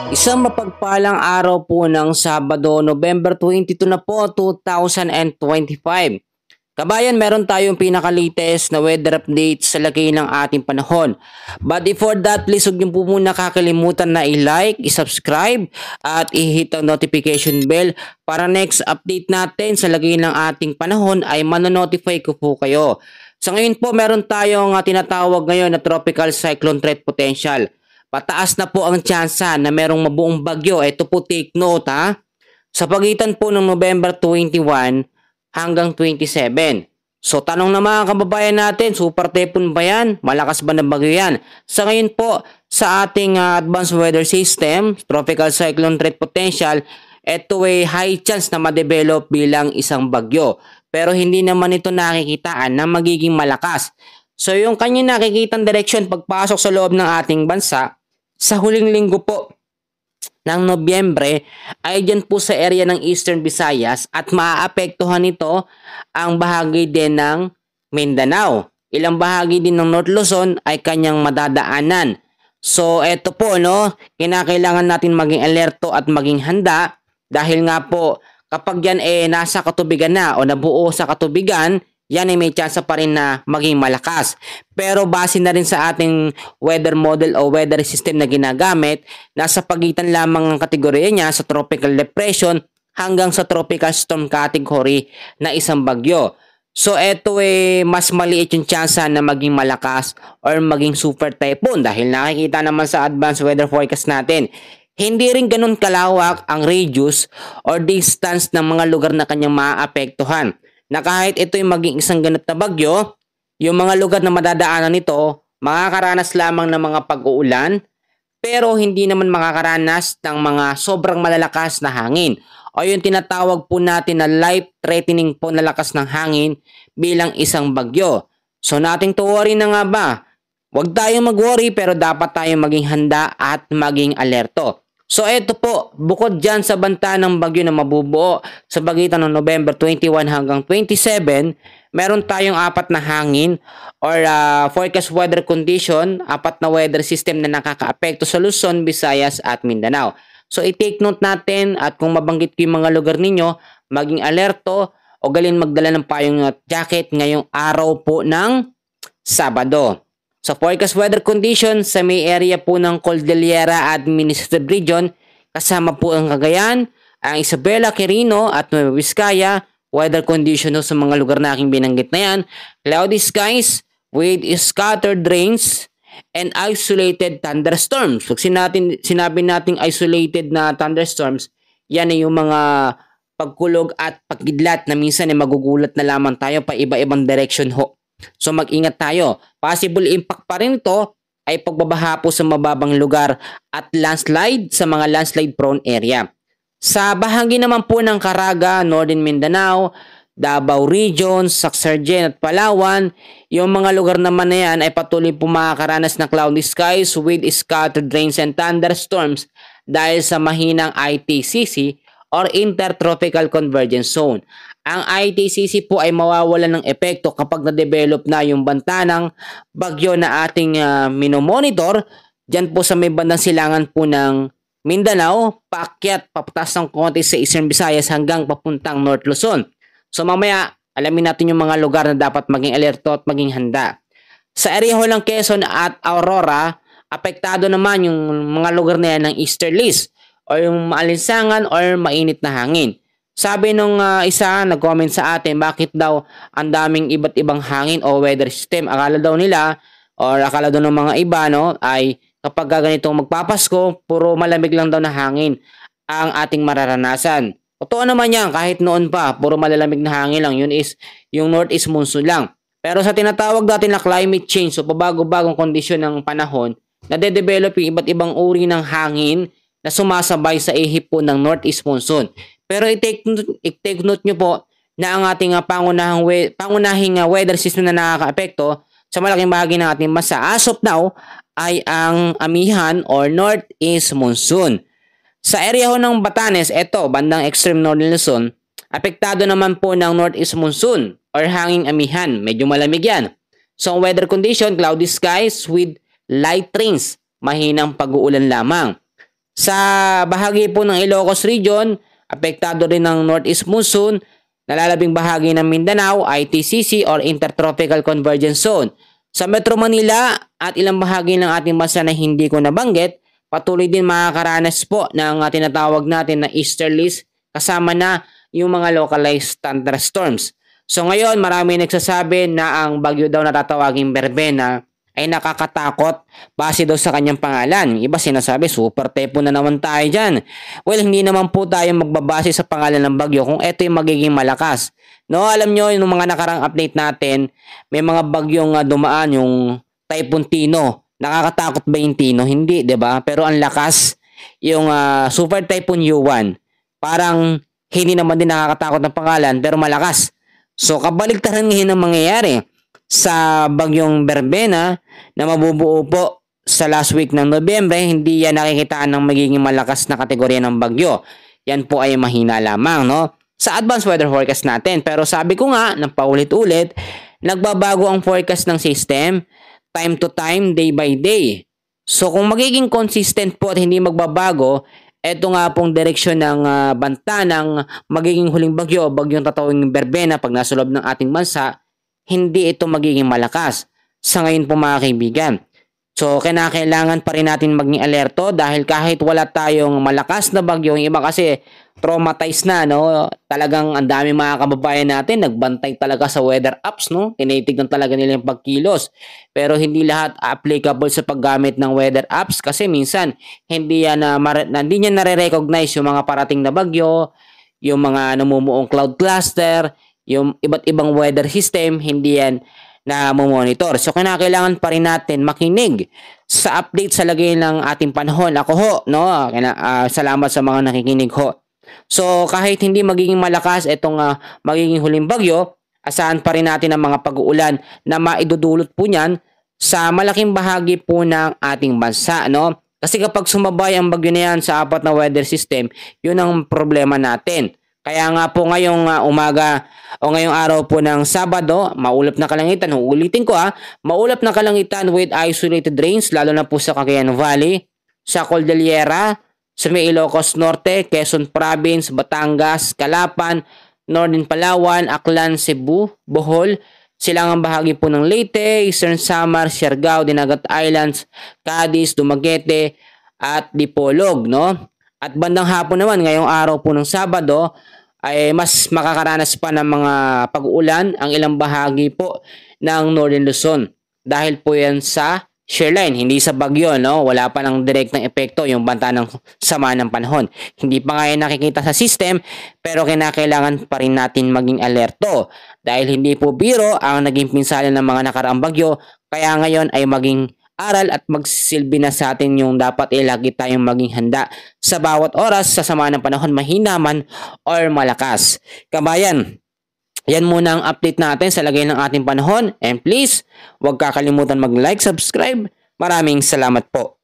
Isang mapagpalang araw po ng Sabado, November 22 na po, 2025. Kabayan, meron tayong pinaka-latest na weather update sa lagay ng ating panahon. But before that, please huwag niyo po muna kakalimutan na i-like, i-subscribe, at i-hit ang notification bell para next update natin sa lagay ng ating panahon ay manonotify ko po kayo. Sa ngayon po, meron tayong tinatawag ngayon na Tropical Cyclone Threat Potential. Pataas na po ang tsansa na merong mabuong bagyo. Ito po, take note ha. Sa pagitan po ng November 21 hanggang 27. So tanong na mga kababayan natin, super typhoon ba yan? Malakas ba na bagyo yan? Sa ngayon po, sa ating advanced weather system, Tropical Cyclone Threat Potential, ito ay high chance na ma-develop bilang isang bagyo. Pero hindi naman ito nakikitaan na magiging malakas. So yung kanyang nakikitang direksyon pagpasok sa loob ng ating bansa, sa huling linggo po ng Nobyembre ay dyan po sa area ng Eastern Visayas at maaapektuhan nito ang bahagi din ng Mindanao. Ilang bahagi din ng North Luzon ay kanyang madadaanan. So eto po no, kinakailangan natin maging alerto at maging handa dahil nga po kapag yan nasa katubigan na o nabuo sa katubigan, yan ay may chance pa rin na maging malakas. Pero base na rin sa ating weather model o weather system na ginagamit, nasa pagitan lamang ang kategorya niya sa tropical depression hanggang sa tropical storm category na isang bagyo. So eto mas maliit yung chance na maging malakas or maging super typhoon dahil nakikita naman sa advanced weather forecast natin. Hindi rin ganun kalawak ang radius or distance ng mga lugar na kanyang maaapektuhan. Na kahit ito'y maging isang ganap na bagyo, yung mga lugar na madadaanan nito, makakaranas lamang ng mga pag-uulan, pero hindi naman makakaranas ng mga sobrang malalakas na hangin o yung tinatawag po natin na life-threatening po na lakas ng hangin bilang isang bagyo. So nothing to worry na nga ba? Huwag tayong mag-worry pero dapat tayong maging handa at maging alerto. So eto po, bukod dyan sa banta ng bagyo na mabubuo sa pagitan ng November 21 hanggang 27, meron tayong apat na hangin or forecast weather condition, apat na weather system na nakakaapekto sa Luzon, Visayas at Mindanao. So i-take note natin at kung mabanggit ko yung mga lugar ninyo, maging alerto o galin magdala ng payong at jacket ngayong araw po ng Sabado. Sa forecast weather condition sa may area po ng Cordillera Administrative Region, kasama po ang Cagayan, ang Isabela, Quirino at Nueva Vizcaya, weather condition sa mga lugar na aking binanggit na yan, cloudy skies with scattered rains and isolated thunderstorms. Pag sinabi natin isolated na thunderstorms, yan ay yung mga pagkulog at pagkidlat na minsan ay magugulat na lamang tayo pa iba-ibang direction ho. So mag-ingat tayo. Possible impact pa rin ito ay pagbabaha po sa mababang lugar at landslide sa mga landslide prone area. Sa bahagi naman po ng Caraga, Northern Mindanao, Davao Region, Sacsayhuaman at Palawan, yung mga lugar naman na yan ay patuloy po makakaranas ng cloudy skies with scattered rains and thunderstorms dahil sa mahinang ITCC or Intertropical Convergence Zone. Ang ITCC po ay mawawalan ng epekto kapag na-develop na yung banta ng bagyo na ating minomonitor. Diyan po sa may bandang silangan po ng Mindanao, paakyat, papatas ng konti sa Eastern Visayas hanggang papuntang North Luzon. So mamaya, alamin natin yung mga lugar na dapat maging alerto at maging handa. Sa area ng Quezon at Aurora, apektado naman yung mga lugar na yan ng easterlies o yung maalinsangan or mainit na hangin. Sabi nung isa nag-comment sa atin bakit daw ang daming iba't ibang hangin o weather system. Akala daw nila or akala daw ng mga iba no ay kapag ganitong magpapasko puro malamig lang daw na hangin ang ating mararanasan. Totoo naman yan kahit noon pa puro malalamig na hangin lang. Yun is yung northeast monsoon lang. Pero sa tinatawag natin na climate change so pabago-bagong kondisyon ng panahon nade-develop yung iba't ibang uri ng hangin na sumasabay sa ihip po ng northeast monsoon. Pero i-take note nyo po na ang ating pangunahing weather system na nakakaapekto sa malaking bahagi ng ating bansa as of now ay ang amihan or northeast monsoon. Sa area ho ng Batanes, eto, bandang extreme northern Luzon, apektado naman po ng northeast monsoon or hanging amihan. Medyo malamig yan. So, weather condition, cloudy skies with light rains, mahinang pag-uulan lamang. Sa bahagi po ng Ilocos Region, apektado rin ng Northeast Monsoon, nalalabing bahagi ng Mindanao, ITCC or Intertropical Convergence Zone. Sa Metro Manila at ilang bahagi ng ating bansa na hindi ko nabanggit, patuloy din makakaranas po ng tinatawag natin na easterlies kasama na yung mga localized thunderstorms. So ngayon, marami nagsasabi na ang bagyo daw na tatawaging Berbena ay nakakatakot base daw sa kanyang pangalan. Iba sinasabi, super typhoon na naman tayo dyan. Well, hindi naman po tayo magbabase sa pangalan ng bagyo kung ito yung magiging malakas. No, alam nyo, yung mga nakarang update natin, may mga bagyong dumaan, yung Typhoon Tino. Nakakatakot ba yung Tino? Hindi, 'di ba? Pero ang lakas, yung Super Typhoon Yuan. Parang hindi naman din nakakatakot ng pangalan, pero malakas. So, kabaligtaran ngayon ang mangyayari sa bagyong Berbena na mabubuo po sa last week ng Nobyembre. Hindi yan nakikitaan ng magiging malakas na kategorya ng bagyo. Yan po ay mahina lamang, no? Sa advanced weather forecast natin. Pero sabi ko nga, ng paulit-ulit, nagbabago ang forecast ng system time to time, day by day. So kung magiging consistent po at hindi magbabago, eto nga pong direksyon ng banta ng magiging huling bagyo, bagyong tatawaging Berbena pag nasa loob ng ating bansa, hindi ito magiging malakas sa ngayon po mga kaibigan. So kinakailangan pa rin natin maging alerto dahil kahit wala tayong malakas na bagyo, yung iba kasi traumatized na, no? Talagang ang dami mga kababayan natin nagbantay talaga sa weather apps, no? Tinitignan talaga nila yung pagkilos. Pero hindi lahat applicable sa paggamit ng weather apps kasi minsan hindi niya nare-recognize yung mga parating na bagyo, yung mga namumuong cloud cluster, yung iba't ibang weather system, hindi yan na monitor. So kailangan pa rin natin makinig sa update sa lagay ng ating panahon. Ako ho, no? Salamat sa mga nakikinig ho. So kahit hindi magiging malakas itong magiging huling bagyo, asahan pa rin natin ang mga pag-uulan na maidudulot po niyan sa malaking bahagi po ng ating bansa, no? Kasi kapag sumabay ang bagyo na yan sa apat na weather system, yun ang problema natin. Kaya nga po ngayong umaga o ngayong araw po ng Sabado, maulap na kalangitan. Uulitin ko maulap na kalangitan with isolated rains lalo na po sa Cagayan Valley, sa Cordillera, sa may Ilocos Norte, Quezon Province, Batangas, Calapan, Northern Palawan, Aklan, Cebu, Bohol, silangang bahagi po ng Leyte, Eastern Samar, Siargao, Dinagat Islands, Cadiz, Dumaguete, at Dipolog, no? At bandang hapon naman, ngayong araw po ng Sabado, ay mas makakaranas pa ng mga pag-uulan ang ilang bahagi po ng Northern Luzon. Dahil po yan sa shear line, hindi sa bagyo, no? Wala pa ng direktang epekto yung banta ng sama ng panahon. Hindi pa nga yan nakikita sa system, pero kinakailangan pa rin natin maging alerto. Dahil hindi po biro ang naging pinsala ng mga nakaraang bagyo, kaya ngayon ay maging aral at magsilbi na sa atin yung dapat lagi tayong maging handa sa bawat oras sa sama ng panahon, mahina man or malakas. Kabayan, yan muna ang update natin sa lagay ng ating panahon. And please, huwag kakalimutan mag-like, subscribe. Maraming salamat po.